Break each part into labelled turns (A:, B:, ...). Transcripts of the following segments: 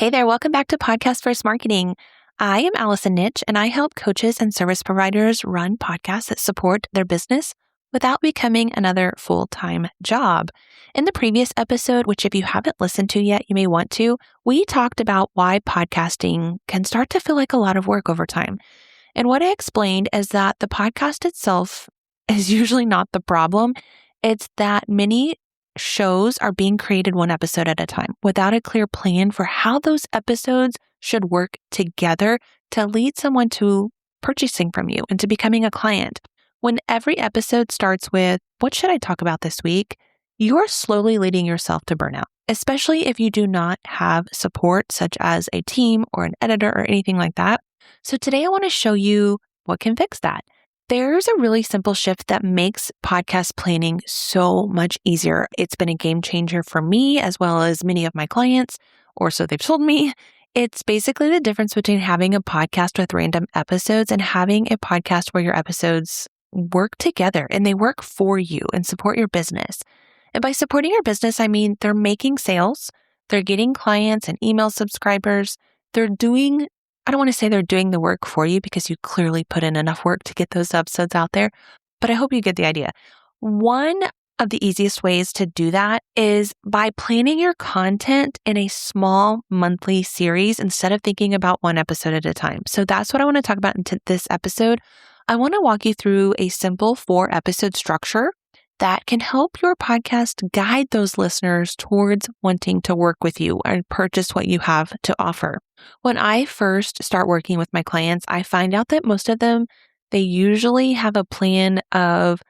A: Hey there, welcome back to Podcast First Marketing. I am Allison Nitch, and I help coaches and service providers run podcasts that support their business without becoming another full-time job. In the previous episode, which if you haven't listened to yet, you may want to, we talked about why podcasting can start to feel like a lot of work over time. And what I explained is that the podcast itself is usually not the problem. It's that many shows are being created one episode at a time without a clear plan for how those episodes should work together to lead someone to purchasing from you and to becoming a client. When every episode starts with, what should I talk about this week? You are slowly leading yourself to burnout, especially if you do not have support such as a team or an editor or anything like that. So today I want to show you what can fix that. There's a really simple shift that makes podcast planning so much easier. It's been a game changer for me as well as many of my clients, or so they've told me. It's basically the difference between having a podcast with random episodes and having a podcast where your episodes work together and they work for you and support your business. And by supporting your business, I mean they're making sales, they're getting clients and email subscribers, I don't want to say they're doing the work for you because you clearly put in enough work to get those episodes out there, but I hope you get the idea. One of the easiest ways to do that is by planning your content in a small monthly series instead of thinking about one episode at a time. So that's what I want to talk about in this episode. I want to walk you through a simple 4-episode structure that can help your podcast guide those listeners towards wanting to work with you or purchase what you have to offer. When I first start working with my clients, I find out that most of them, they usually have a plan of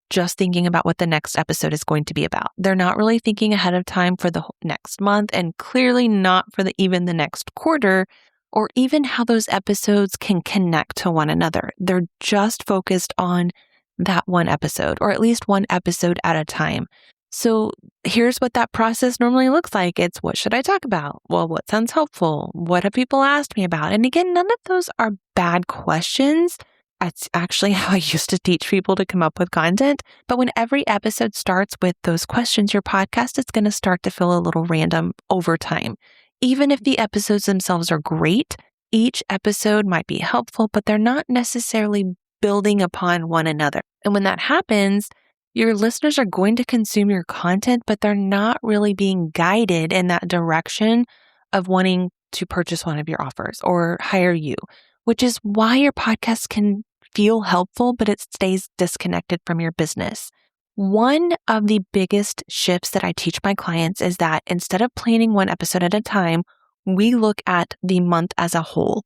A: just thinking about what the next episode is going to be about. They're not really thinking ahead of time for the next month and clearly not for even the next quarter or even how those episodes can connect to one another. They're just focused on that one episode, or at least one episode at a time. So here's what that process normally looks like. It's what should I talk about? Well, what sounds helpful? What have people asked me about? And again, none of those are bad questions. That's actually how I used to teach people to come up with content. But when every episode starts with those questions, your podcast is going to start to feel a little random over time. Even if the episodes themselves are great, each episode might be helpful, but they're not necessarily building upon one another. And when that happens, your listeners are going to consume your content, but they're not really being guided in that direction of wanting to purchase one of your offers or hire you, which is why your podcast can feel helpful, but it stays disconnected from your business. One of the biggest shifts that I teach my clients is that instead of planning one episode at a time, we look at the month as a whole.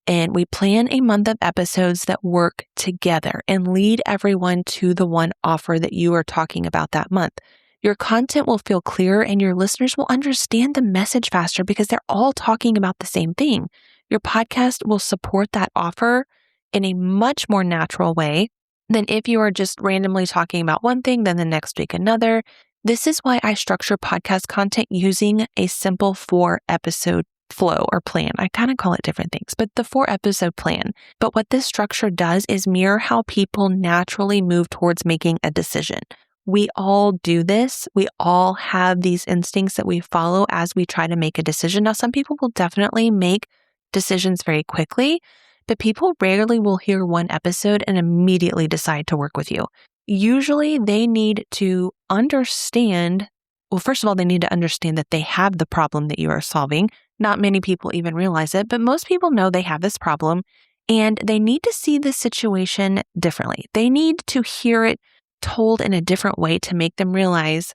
A: And we plan a month of episodes that work together and lead everyone to the one offer that you are talking about that month. Your content will feel clearer and your listeners will understand the message faster because they're all talking about the same thing. Your podcast will support that offer in a much more natural way than if you are just randomly talking about one thing, then the next week another. This is why I structure podcast content using a simple 4-episode flow or plan. I kind of call it different things, but the 4-episode plan. But what this structure does is mirror how people naturally move towards making a decision. We all do this. We all have these instincts that we follow as we try to make a decision. Now, some people will definitely make decisions very quickly, but people rarely will hear one episode and immediately decide to work with you. Usually they need to understand, well, first of all, they need to understand that they have the problem that you are solving. Not many people even realize it, but most people know they have this problem and they need to see the situation differently. They need to hear it told in a different way to make them realize,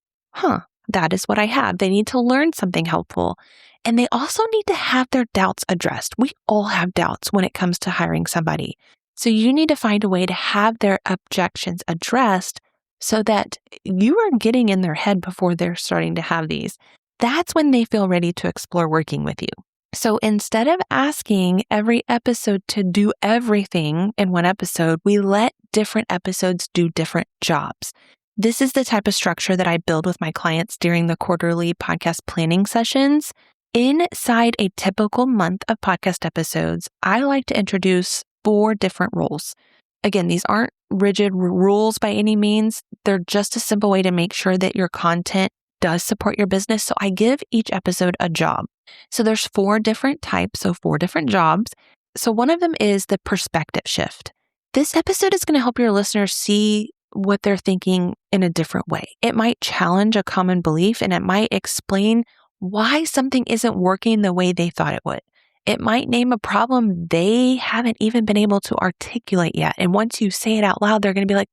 A: that is what I have. They need to learn something helpful. And they also need to have their doubts addressed. We all have doubts when it comes to hiring somebody. So you need to find a way to have their objections addressed so that you are getting in their head before they're starting to have these. That's when they feel ready to explore working with you. So instead of asking every episode to do everything in one episode, we let different episodes do different jobs. This is the type of structure that I build with my clients during the quarterly podcast planning sessions. Inside a typical month of podcast episodes, I like to introduce 4 different roles. Again, these aren't rigid rules by any means. They're just a simple way to make sure that your content does support your business. So I give each episode a job. So there's 4 different types, so 4 different jobs. So one of them is the perspective shift. This episode is going to help your listeners see what they're thinking in a different way. It might challenge a common belief and it might explain why something isn't working the way they thought it would. It might name a problem they haven't even been able to articulate yet. And once you say it out loud, they're going to be like,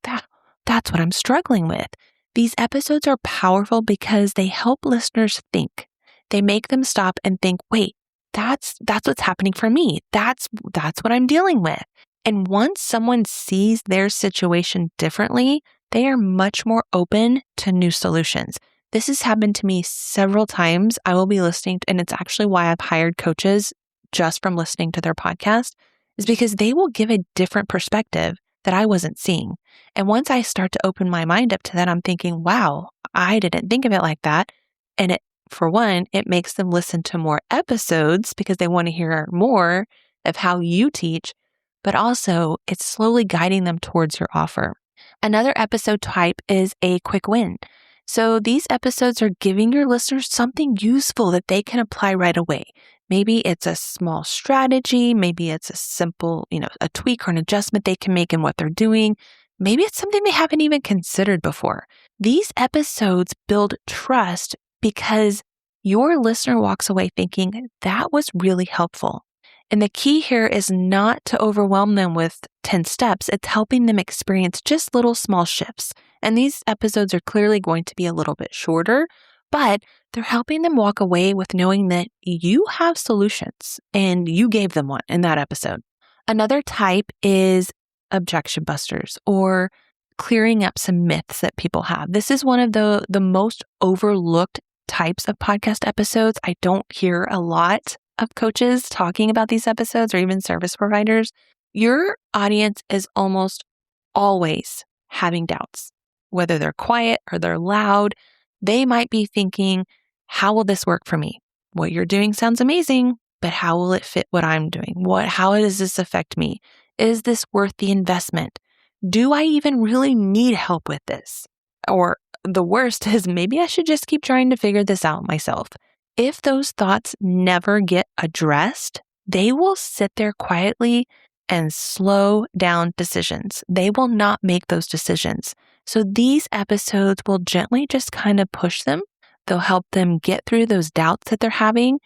A: that's what I'm struggling with. These episodes are powerful because they help listeners think. They make them stop and think, wait, that's what's happening for me. That's what I'm dealing with. And once someone sees their situation differently, they are much more open to new solutions. This has happened to me several times. I will be listening, and it's actually why I've hired coaches just from listening to their podcast, is because they will give a different perspective that I wasn't seeing. And once I start to open my mind up to that, I'm thinking, wow, I didn't think of it like that. And for one, it makes them listen to more episodes because they want to hear more of how you teach, but also it's slowly guiding them towards your offer. Another episode type is a quick win. So these episodes are giving your listeners something useful that they can apply right away. Maybe it's a small strategy. Maybe it's a simple, a tweak or an adjustment they can make in what they're doing. Maybe it's something they haven't even considered before. These episodes build trust because your listener walks away thinking that was really helpful. And the key here is not to overwhelm them with 10 steps. It's helping them experience just little small shifts. And these episodes are clearly going to be a little bit shorter, but they're helping them walk away with knowing that you have solutions and you gave them one in that episode. Another type is objection busters or clearing up some myths that people have. This is one of the most overlooked types of podcast episodes. I don't hear a lot of coaches talking about these episodes or even service providers. Your audience is almost always having doubts, whether they're quiet or they're loud. They might be thinking, how will this work for me? What you're doing sounds amazing, but how will it fit what I'm doing? How does this affect me? Is this worth the investment? Do I even really need help with this? Or the worst is maybe I should just keep trying to figure this out myself. If those thoughts never get addressed, they will sit there quietly and slow down decisions. They will not make those decisions. So these episodes will gently just kind of push them. They'll help them get through those doubts that they're having.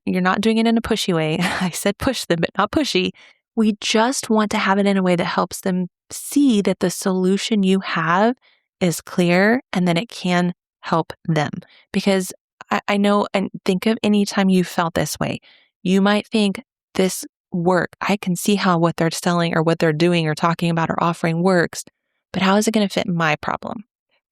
A: You're not doing it in a pushy way. I said push them, but not pushy. We just want to have it in a way that helps them see that the solution you have is clear and that it can help them. Because I know, and think of any time you felt this way. You might think this work, I can see how what they're selling or what they're doing or talking about or offering works, but how is it going to fit my problem?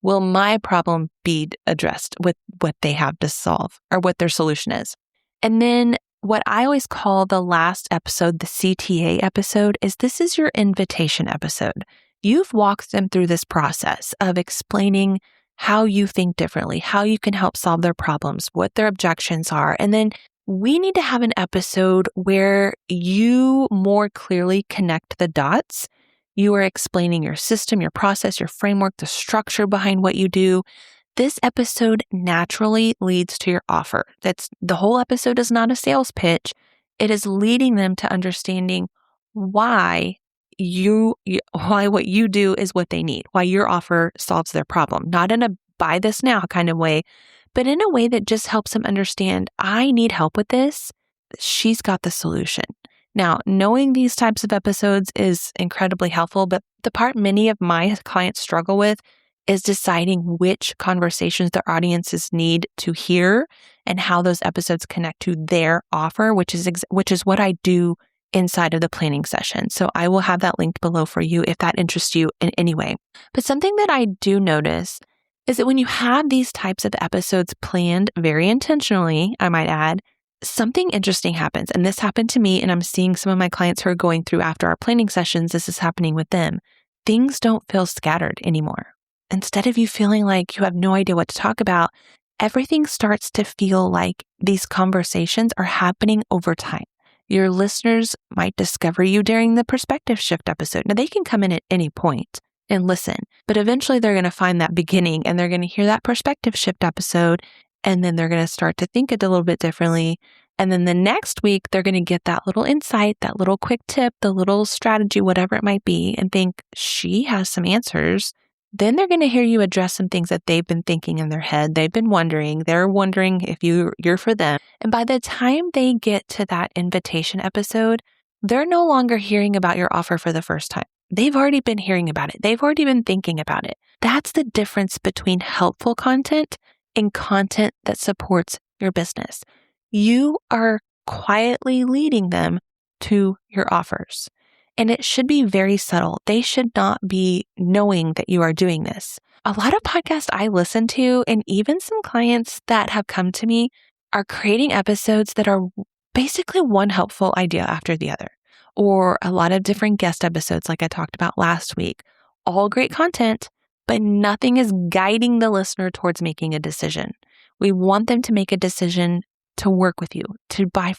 A: Will my problem be addressed with what they have to solve or what their solution is? And then what I always call the last episode, the CTA episode, this is your invitation episode. You've walked them through this process of explaining how you think differently, how you can help solve their problems, what their objections are. And then we need to have an episode where you more clearly connect the dots. You are explaining your system, your process, your framework, the structure behind what you do. This episode naturally leads to your offer. The whole episode is not a sales pitch. It is leading them to understanding why what you do is what they need, why your offer solves their problem, not in a buy this now kind of way, but in a way that just helps them understand, I need help with this. She's got the solution. Now, knowing these types of episodes is incredibly helpful, but the part many of my clients struggle with is deciding which conversations their audiences need to hear and how those episodes connect to their offer, which is what I do inside of the planning session. So I will have that linked below for you if that interests you in any way. But something that I do notice is that when you have these types of episodes planned very intentionally, I might add, something interesting happens. And this happened to me, and I'm seeing some of my clients who are going through after our planning sessions, this is happening with them. Things don't feel scattered anymore. Instead of you feeling like you have no idea what to talk about, everything starts to feel like these conversations are happening over time. Your listeners might discover you during the perspective shift episode. Now, they can come in at any point and listen, but eventually they're going to find that beginning and they're going to hear that perspective shift episode. And then they're going to start to think it a little bit differently. And then the next week, they're going to get that little insight, that little quick tip, the little strategy, whatever it might be, and think she has some answers. Then they're going to hear you address some things that they've been thinking in their head. They've been wondering. They're wondering if you're for them. And by the time they get to that invitation episode, they're no longer hearing about your offer for the first time. They've already been hearing about it. They've already been thinking about it. That's the difference between helpful content and content that supports your business. You are quietly leading them to your offers. And it should be very subtle. They should not be knowing that you are doing this. A lot of podcasts I listen to, and even some clients that have come to me, are creating episodes that are basically one helpful idea after the other, or a lot of different guest episodes like I talked about last week. All great content, but nothing is guiding the listener towards making a decision. We want them to make a decision to work with you, to buy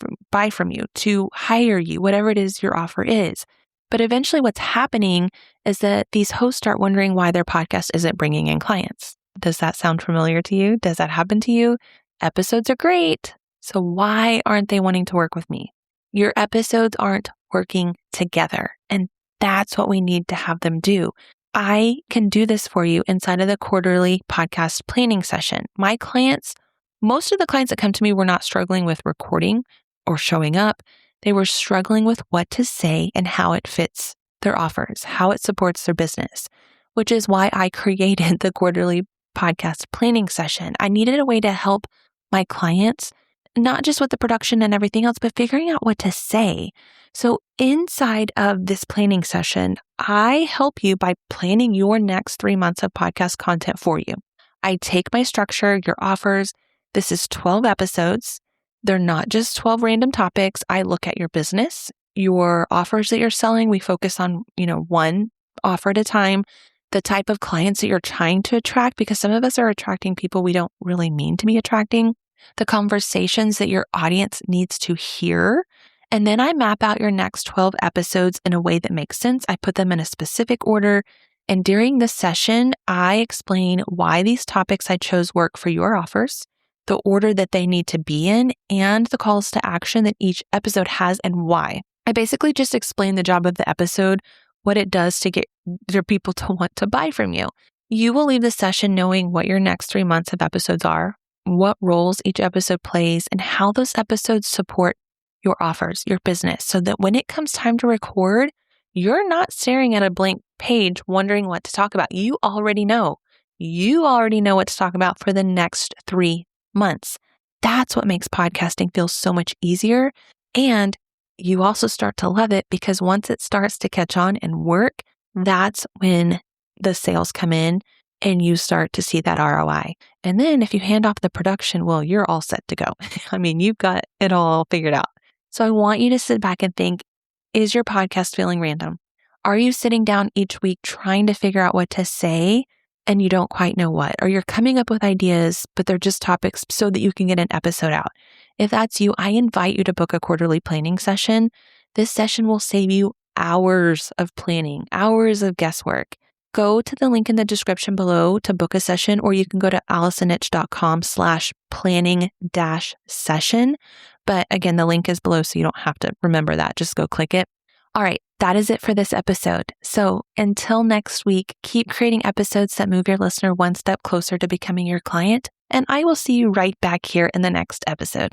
A: from you, to hire you, whatever it is your offer is. But eventually what's happening is that these hosts start wondering why their podcast isn't bringing in clients. Does that sound familiar to you? Does that happen to you? Episodes are great. So why aren't they wanting to work with me? Your episodes aren't working together. And that's what we need to have them do. I can do this for you inside of the quarterly podcast planning session. My clients, most of the clients that come to me were not struggling with recording or showing up. They were struggling with what to say and how it fits their offers, how it supports their business, which is why I created the quarterly podcast planning session. I needed a way to help my clients, not just with the production and everything else, but figuring out what to say. So inside of this planning session, I help you by planning your next 3 months of podcast content for you. I take my structure, your offers. This is 12 episodes. They're not just 12 random topics. I look at your business, your offers that you're selling. We focus on, one offer at a time, the type of clients that you're trying to attract, because some of us are attracting people we don't really mean to be attracting, the conversations that your audience needs to hear. And then I map out your next 12 episodes in a way that makes sense. I put them in a specific order. And during the session, I explain why these topics I chose work for your offers, the order that they need to be in, and the calls to action that each episode has and why. I basically just explain the job of the episode, what it does to get your people to want to buy from you. You will leave the session knowing what your next 3 months of episodes are, what roles each episode plays, and how those episodes support your offers, your business, so that when it comes time to record, you're not staring at a blank page wondering what to talk about. You already know. You already know what to talk about for the next 3 months. That's what makes podcasting feel so much easier. And you also start to love it because once it starts to catch on and work, that's when the sales come in and you start to see that ROI. And then if you hand off the production, well, you're all set to go. I mean, you've got it all figured out. So I want you to sit back and think, is your podcast feeling random? Are you sitting down each week trying to figure out what to say and you don't quite know what? Or you're coming up with ideas, but they're just topics so that you can get an episode out. If that's you, I invite you to book a quarterly planning session. This session will save you hours of planning, hours of guesswork. Go to the link in the description below to book a session, or you can go to AllisonNitch.com/planning-session. But again, the link is below, so you don't have to remember that. Just go click it. All right, that is it for this episode. So until next week, keep creating episodes that move your listener one step closer to becoming your client, and I will see you right back here in the next episode.